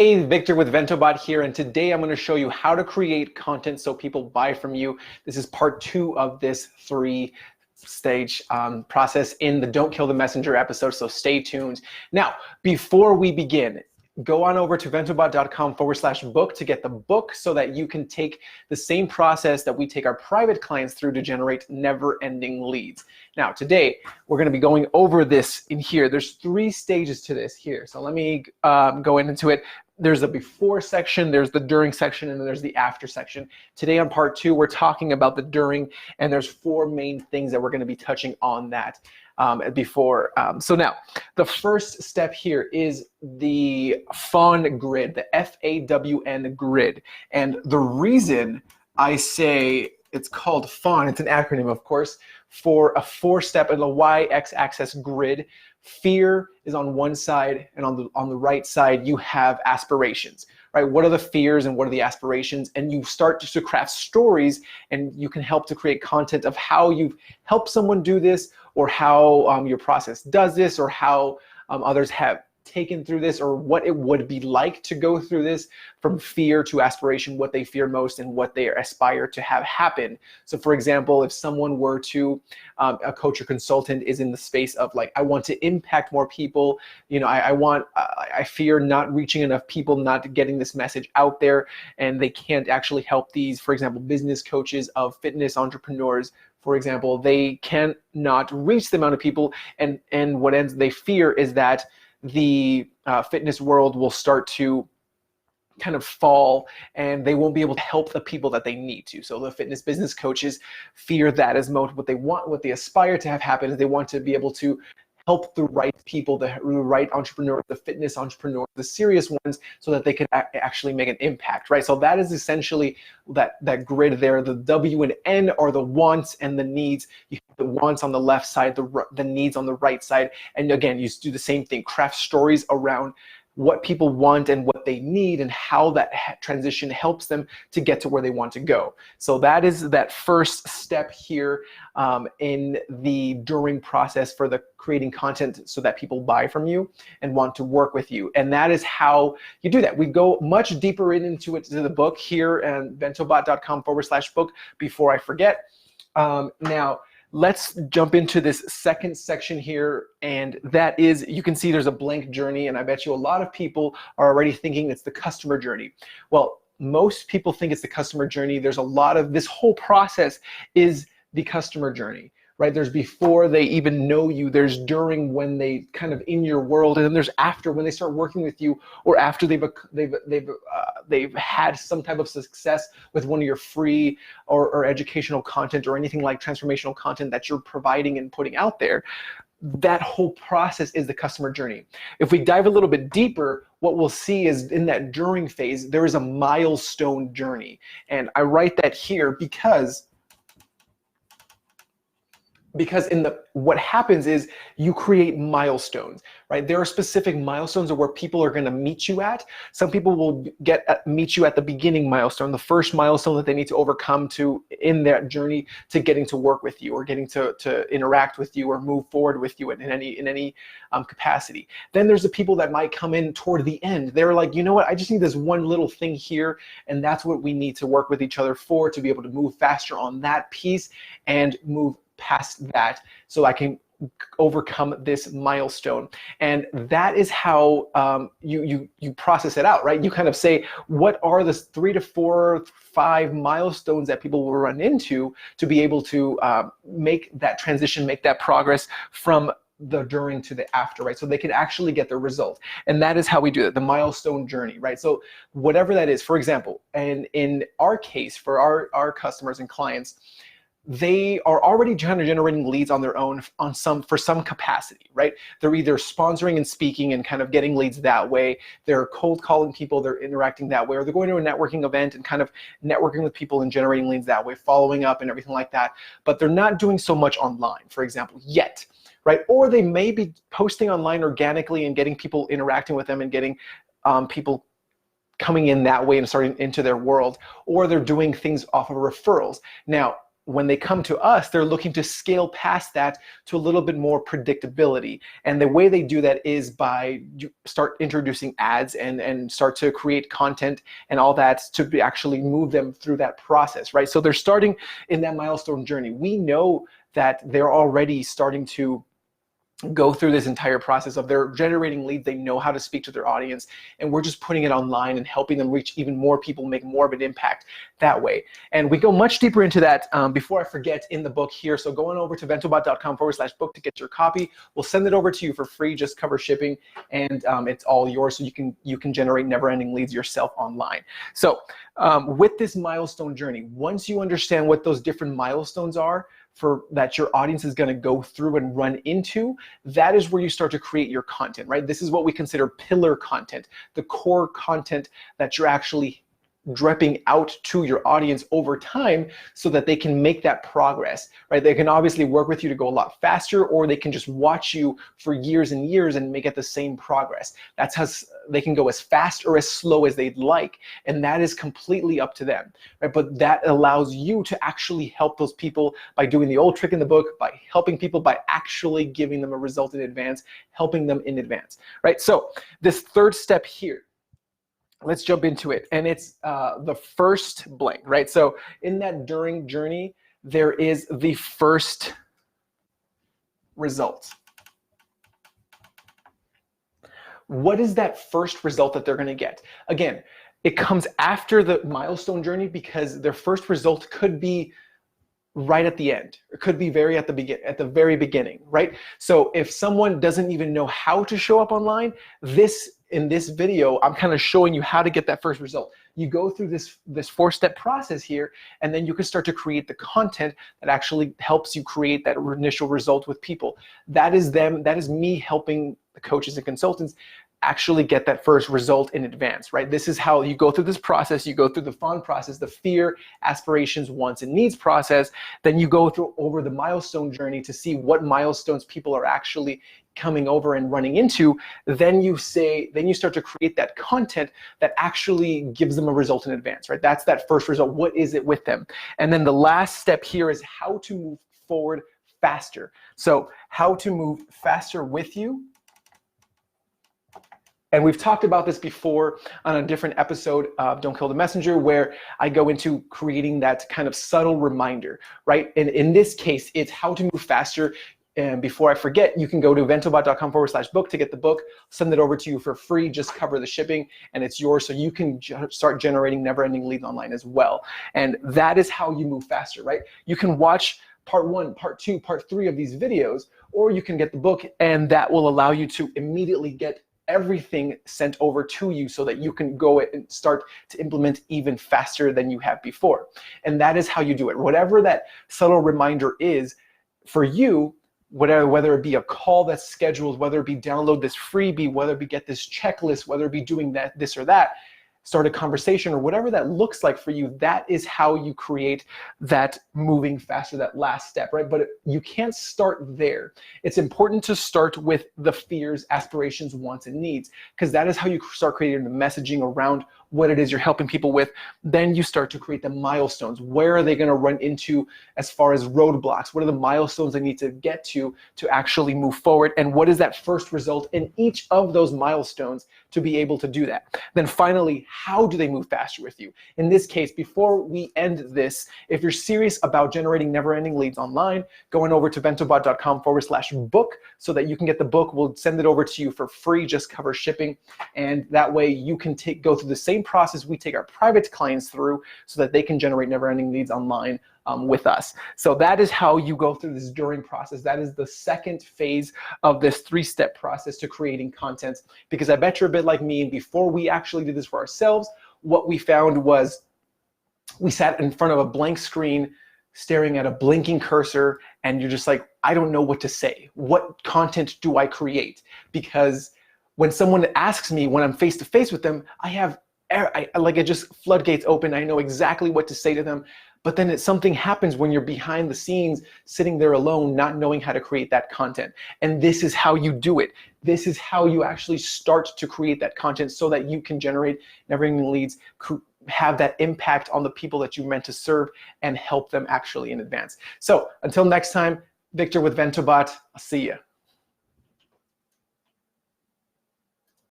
Hey, Victor with VentoBot here, and today I'm going to show you how to create content so people buy from you. This is part 2 of this 3-stage process in the Don't Kill the Messenger episode, so stay tuned. Now, before we begin, go on over to ventobot.com/book to get the book so that you can take the same process that we take our private clients through to generate never-ending leads. Now, today, we're going to be going over this in here. There's 3 stages to this here, so let me go into it. There's the before section, there's the during section, and then there's the after section. Today on part 2, we're talking about the during, and there's 4 main things that we're going to be touching on that before. So now, the first step here is the FAWN grid, the FAWN grid. And the reason I say it's called FAWN, it's an acronym, of course, for a 4-step and the y-x-axis grid. Fear is on one side, and on the right side you have aspirations, right? What are the fears and what are the aspirations? And you start to craft stories, and you can help to create content of how you've helped someone do this, or how your process does this, or how others have taken through this, or what it would be like to go through this from fear to aspiration, what they fear most and what they aspire to have happen. So for example, if someone were to, a coach or consultant is in the space of like, I want to impact more people, you know, I fear not reaching enough people, not getting this message out there, and they can't actually help these, for example, business coaches of fitness entrepreneurs. For example, they cannot reach the amount of people, and what they fear is that the fitness world will start to kind of fall, and they won't be able to help the people that they need to. So the fitness business coaches fear that as most what they want, what they aspire to have happen is they want to be able to help the right people, the right entrepreneurs, the fitness entrepreneurs, the serious ones, so that they can actually make an impact, right? So that is essentially that grid there. The W and N are the wants and the needs. You have the wants on the left side, the needs on the right side. And again, you do the same thing, craft stories around what people want and what they need, and how that transition helps them to get to where they want to go. So that is that first step here in the during process for the creating content so that people buy from you and want to work with you. And that is how you do that. We go much deeper into it, to the book here, and ventobot.com/book before I forget. Now, let's jump into this second section here, and that is, you can see there's a blank journey, and I bet you a lot of people are already thinking it's the customer journey. Well, most people think it's the customer journey. There's a lot of, this whole process is the customer journey, right? There's before they even know you, there's during when they kind of in your world, and then there's after when they start working with you, or after they've had some type of success with one of your free or educational content, or anything like transformational content that you're providing and putting out there. That whole process is the customer journey. If we dive a little bit deeper, what we'll see is in that during phase, there is a milestone journey. And I write that here because what happens is you create milestones, right? There are specific milestones of where people are going to meet you at. Some people will meet you at the beginning milestone, the first milestone that they need to overcome in that journey to getting to work with you, or getting to interact with you, or move forward with you in any capacity. Then there's the people that might come in toward the end. They're like, you know what, I just need this one little thing here, and that's what we need to work with each other for, to be able to move faster on that piece and move past that, so I can overcome this milestone. And that is how you process it out, right? You kind of say, what are the 3 to 4, 5 milestones that people will run into to be able to make that transition, make that progress from the during to the after, right? So they can actually get the result. And that is how we do it, the milestone journey, right? So whatever that is, for example, and in our case, for our customers and clients, they are already generating leads on their own for some capacity, right? They're either sponsoring and speaking and kind of getting leads that way. They're cold calling people, they're interacting that way, or they're going to a networking event and kind of networking with people and generating leads that way, following up and everything like that. But they're not doing so much online, for example, yet, right? Or they may be posting online organically and getting people interacting with them and getting people coming in that way and starting into their world, or they're doing things off of referrals. Now, when they come to us, they're looking to scale past that to a little bit more predictability. And the way they do that is by start introducing ads and start to create content and all that to actually move them through that process, right? So they're starting in that milestone journey. We know that they're already starting to go through this entire process of they're generating leads, they know how to speak to their audience, and we're just putting it online and helping them reach even more people, make more of an impact that way. And we go much deeper into that before I forget in the book here. So go on over to ventobot.com/book to get your copy. We'll send it over to you for free, just cover shipping, and it's all yours, so you can generate never-ending leads yourself online. So with this milestone journey, once you understand what those different milestones are for that your audience is going to go through and run into, that is where you start to create your content, right? This is what we consider pillar content, the core content that you're actually dripping out to your audience over time so that they can make that progress, right? They can obviously work with you to go a lot faster, or they can just watch you for years and years and make it the same progress. That's how they can go as fast or as slow as they'd like, and that is completely up to them, right? But that allows you to actually help those people by doing the old trick in the book, by helping people by actually giving them a result in advance, helping them in advance, right? So this third step here, let's jump into it. And it's the first blank, right? So in that during journey, there is the first result. What is that first result that they're going to get? Again, it comes after the milestone journey because their first result could be right at the end. It could be at the very beginning, right? So if someone doesn't even know how to show up online, in this video, I'm kind of showing you how to get that first result. You go through this 4-step process here, and then you can start to create the content that actually helps you create that initial result with people. That is me helping the coaches and consultants actually get that first result in advance, right? This is how you go through this process. You go through the FAWN process, the fear, aspirations, wants, and needs process. Then you go through over the milestone journey to see what milestones people are actually coming over and running into. Then you start to create that content that actually gives them a result in advance, right? That's that first result. What is it with them? And then the last step here is how to move forward faster. So how to move faster with you. And we've talked about this before on a different episode of Don't Kill the Messenger, where I go into creating that kind of subtle reminder, right? And in this case, it's how to move faster. And before I forget, you can go to ventobot.com/book to get the book, send it over to you for free, just cover the shipping, and it's yours, so you can start generating never-ending leads online as well. And that is how you move faster, right? You can watch part 1, part 2, part 3 of these videos, or you can get the book, and that will allow you to immediately get everything sent over to you so that you can go and start to implement even faster than you have before. And that is how you do it. Whatever that subtle reminder is for you, whether it be a call that's scheduled, whether it be download this freebie, whether it be get this checklist, whether it be doing this or that, start a conversation, or whatever that looks like for you, that is how you create that moving faster, that last step, right? But you can't start there. It's important to start with the fears, aspirations, wants, and needs, because that is how you start creating the messaging around what it is you're helping people with. Then you start to create the milestones. Where are they going to run into as far as roadblocks? What are the milestones they need to get to actually move forward? And what is that first result in each of those milestones to be able to do that? Then finally, how do they move faster with you? In this case, before we end this, if you're serious about generating never-ending leads online, going over to ventobot.com/book so that you can get the book. We'll send it over to you for free, just cover shipping. And that way you can go through the same process we take our private clients through so that they can generate never-ending leads online with us. So that is how you go through this during process. That is the second phase of this 3-step process to creating content. Because I bet you're a bit like me, and before we actually did this for ourselves, what we found was we sat in front of a blank screen staring at a blinking cursor, and you're just like, I don't know what to say. What content do I create? Because when someone asks me, when I'm face to face with them, it just floodgates open. I know exactly what to say to them. But then something happens when you're behind the scenes, sitting there alone, not knowing how to create that content. And this is how you do it. This is how you actually start to create that content so that you can generate never-ending leads, have that impact on the people that you meant to serve and help them actually in advance. So until next time, Victor with Ventobot, I'll see you.